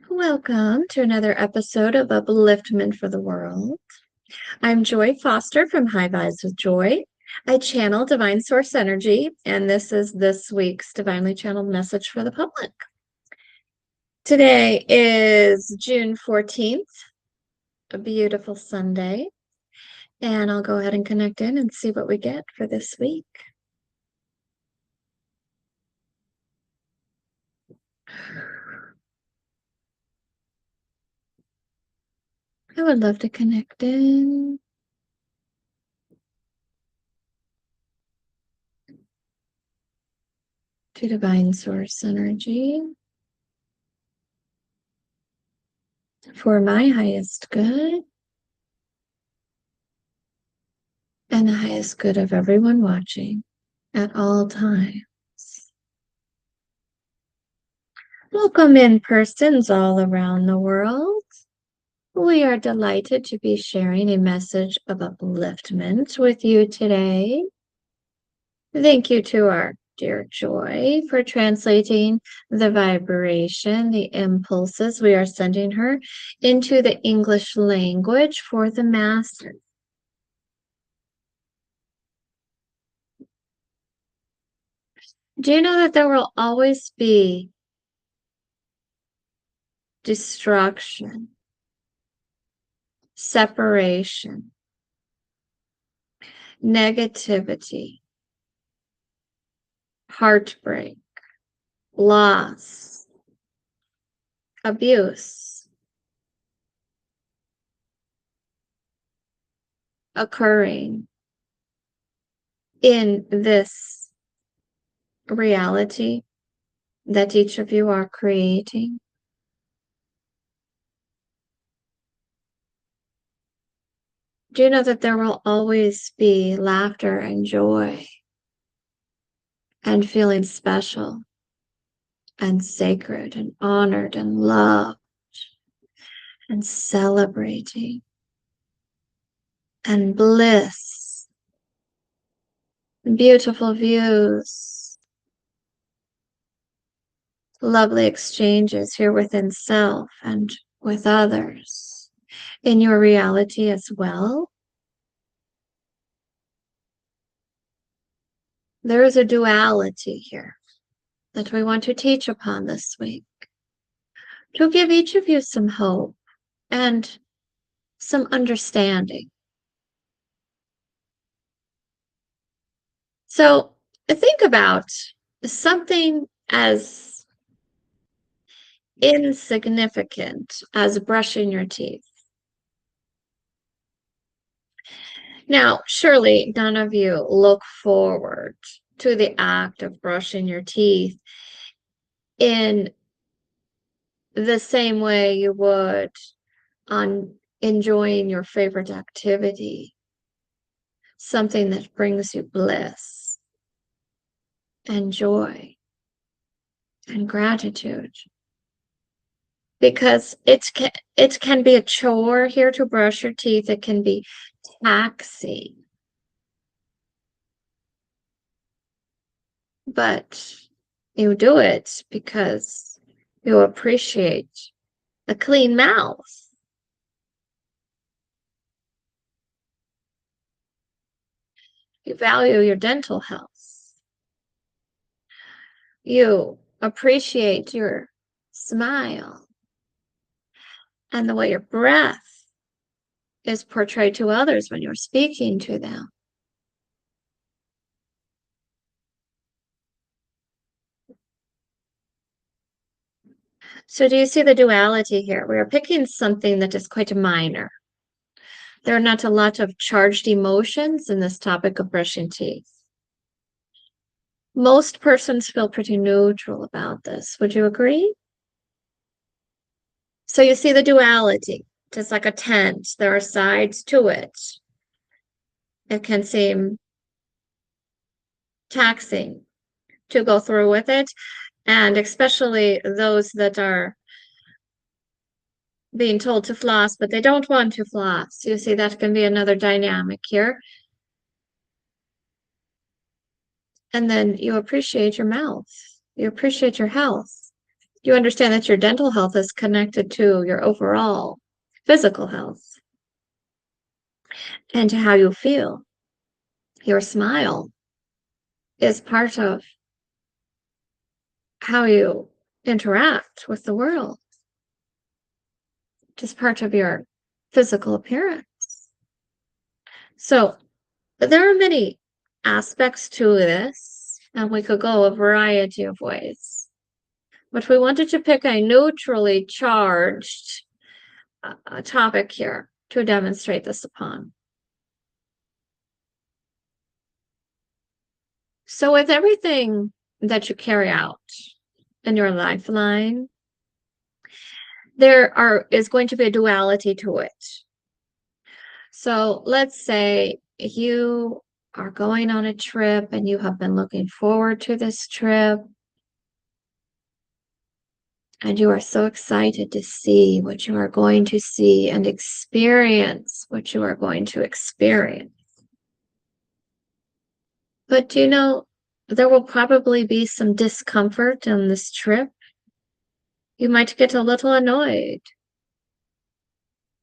Welcome to another episode of Upliftment for the World. I'm Joy Foster from High Vibes with Joy. I channel Divine Source Energy, and this is this week's Divinely Channeled message for the public. Today is June 14th, a beautiful Sunday, and I'll go ahead and connect in and see what we get for this week. I would love to connect in. To Divine Source Energy for my highest good and the highest good of everyone watching at all times. Welcome in persons all around the world. We are delighted to be sharing a message of upliftment with you today. Thank you to our dear Joy for translating the vibration, the impulses we are sending her into the English language for the masses. Do you know that there will always be destruction, separation, negativity, heartbreak, loss, abuse occurring in this reality that each of you are creating? Do you know that there will always be laughter and joy and feeling special and sacred and honored and loved and celebrating and bliss, beautiful views, lovely exchanges here within self and with others in your reality as well? There is a duality here that we want to teach upon this week to give each of you some hope and some understanding. So think about something as insignificant as brushing your teeth. Now, surely none of you look forward to the act of brushing your teeth in the same way you would on enjoying your favorite activity, something that brings you bliss and joy and gratitude. Because it can be a chore here to brush your teeth. It can be taxing. But you do it because you appreciate a clean mouth. You value your dental health. You appreciate your smile and the way your breath is portrayed to others when you're speaking to them. So do you see the duality here? We are picking something that is quite minor. There are not a lot of charged emotions in this topic of brushing teeth. Most persons feel pretty neutral about this. Would you agree? So you see the duality, just like a tent. There are sides to it. It can seem taxing to go through with it, and especially those that are being told to floss, but they don't want to floss. You see, that can be another dynamic here. And then you appreciate your mouth. You appreciate your health. You understand that your dental health is connected to your overall physical health and to how you feel. Your smile is part of how you interact with the world, just part of your physical appearance. So there are many aspects to this, and we could go a variety of ways. But we wanted to pick a neutrally charged topic here to demonstrate this upon. So with everything that you carry out in your lifeline, is going to be a duality to it. So let's say you are going on a trip and you have been looking forward to this trip, and you are so excited to see what you are going to see and experience what you are going to experience. But you know, there will probably be some discomfort on this trip. You might get a little annoyed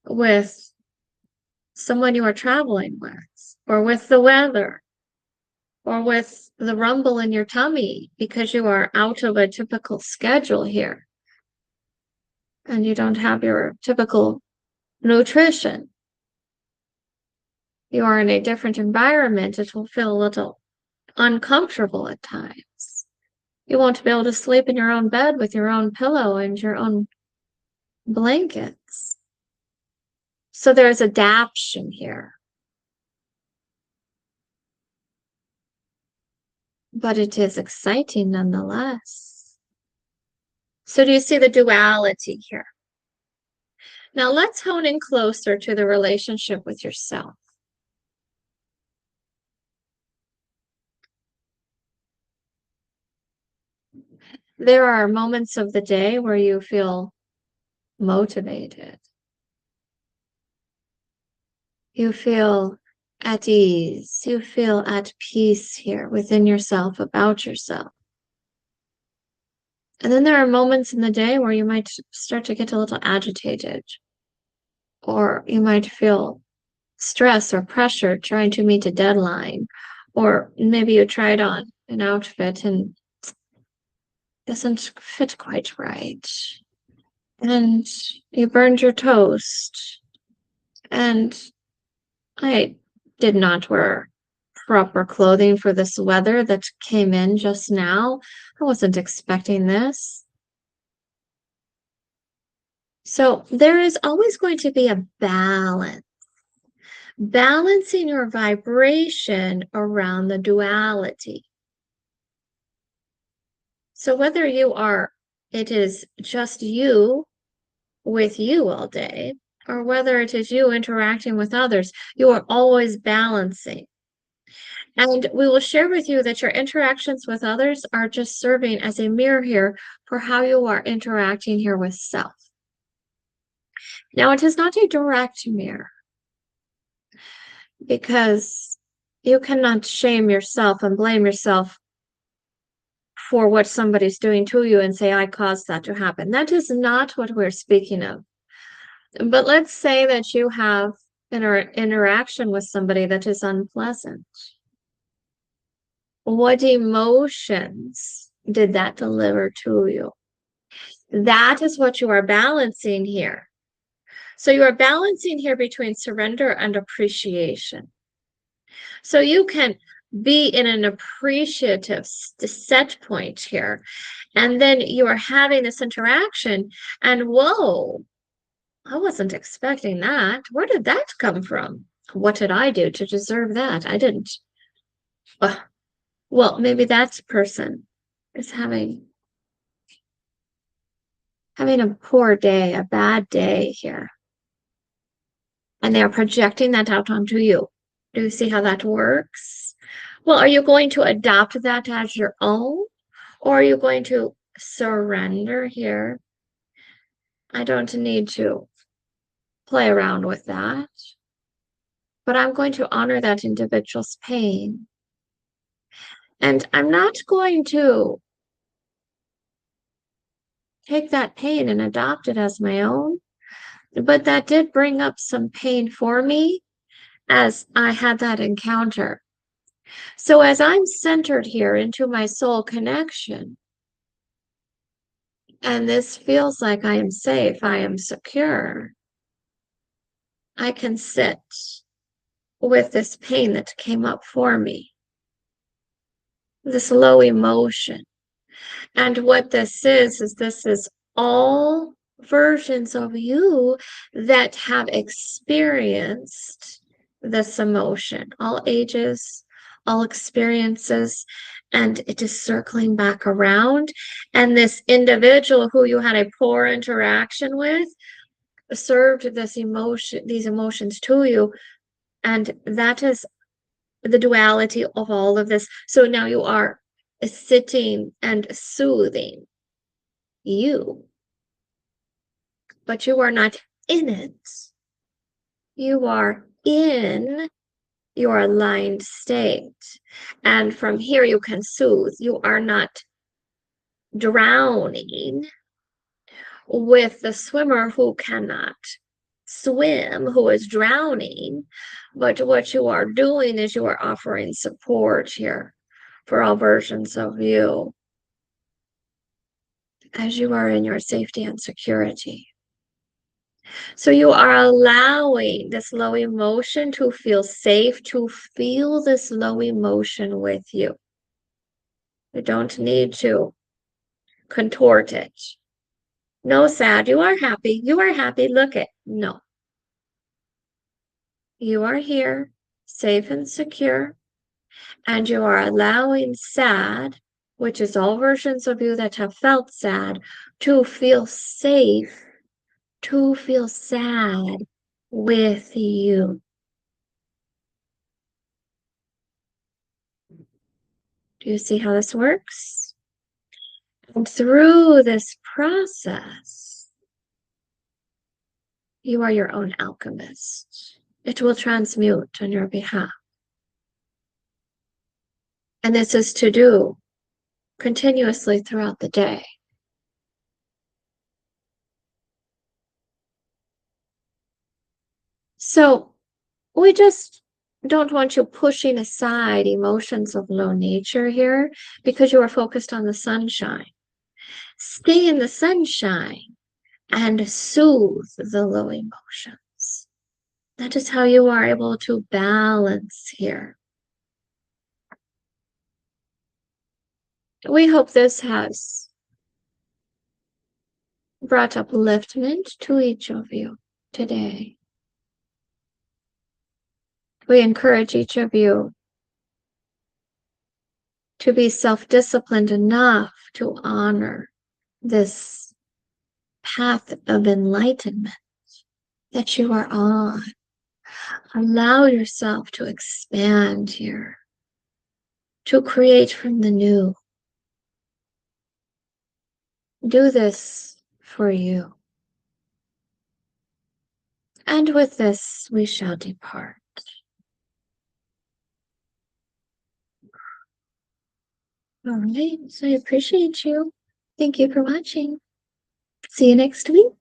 with someone you are traveling with, or with the weather, or with the rumble in your tummy because you are out of a typical schedule here and you don't have your typical nutrition. You are in a different environment. It will feel a little uncomfortable at times. You won't be able to sleep in your own bed with your own pillow and your own blankets. So there's adaptation here. But it is exciting nonetheless. So do you see the duality here? Now let's hone in closer to the relationship with yourself. There are moments of the day where you feel motivated. You feel at ease. You feel at peace here within yourself, about yourself. And then there are moments in the day where you might start to get a little agitated, or you might feel stress or pressure trying to meet a deadline, or maybe you tried on an outfit and doesn't fit quite right, and you burned your toast, and I did not wear proper clothing for this weather that came in just now. I wasn't expecting this. So there is always going to be a balance, balancing your vibration around the duality. So whether it is just you with you all day, or whether it is you interacting with others, you are always balancing. And we will share with you that your interactions with others are just serving as a mirror here for how you are interacting here with self. Now, it is not a direct mirror because you cannot shame yourself and blame yourself for what somebody's doing to you and say, I caused that to happen. That is not what we're speaking of. But let's say that you have an interaction with somebody that is unpleasant. What emotions did that deliver to you? That is what you are balancing here. So you are balancing here between surrender and appreciation. So you can be in an appreciative set point here. And then you are having this interaction, and whoa, I wasn't expecting that. Where did that come from? What did I do to deserve that? I didn't. Well, maybe that person is having a poor day, a bad day here. And they are projecting that out onto you. Do you see how that works? Well, are you going to adopt that as your own? Or are you going to surrender here? I don't need to play around with that. But I'm going to honor that individual's pain. And I'm not going to take that pain and adopt it as my own. But that did bring up some pain for me as I had that encounter. So as I'm centered here into my soul connection, and this feels like I am safe, I am secure, I can sit with this pain that came up for me, this low emotion. And what this is all versions of you that have experienced this emotion, all ages, all experiences, and it is circling back around. And this individual who you had a poor interaction with served these emotions to you. And that is the duality of all of this. So now you are sitting and soothing you, but you are not in it. You are in your aligned state. And from here, you can soothe. You are not drowning with the swimmer who cannot swim, who is drowning. But what you are doing is you are offering support here for all versions of you as you are in your safety and security. So you are allowing this low emotion to feel safe, to feel this low emotion with you. You don't need to contort it. No, sad, you are happy. You are happy. Look it. No. You are here, safe and secure, and you are allowing sad, which is all versions of you that have felt sad, to feel safe, to feel sad with you. Do you see how this works? And through this process, you are your own alchemist. It will transmute on your behalf. And this is to do continuously throughout the day. So we just don't want you pushing aside emotions of low nature here because you are focused on the sunshine. Stay in the sunshine and soothe the low emotions. That is how you are able to balance here. We hope this has brought upliftment to each of you today. We encourage each of you to be self-disciplined enough to honor this path of enlightenment that you are on. Allow yourself to expand here, to create from the new. Do this for you. And with this, we shall depart. All right, so I appreciate you. Thank you for watching. See you next week.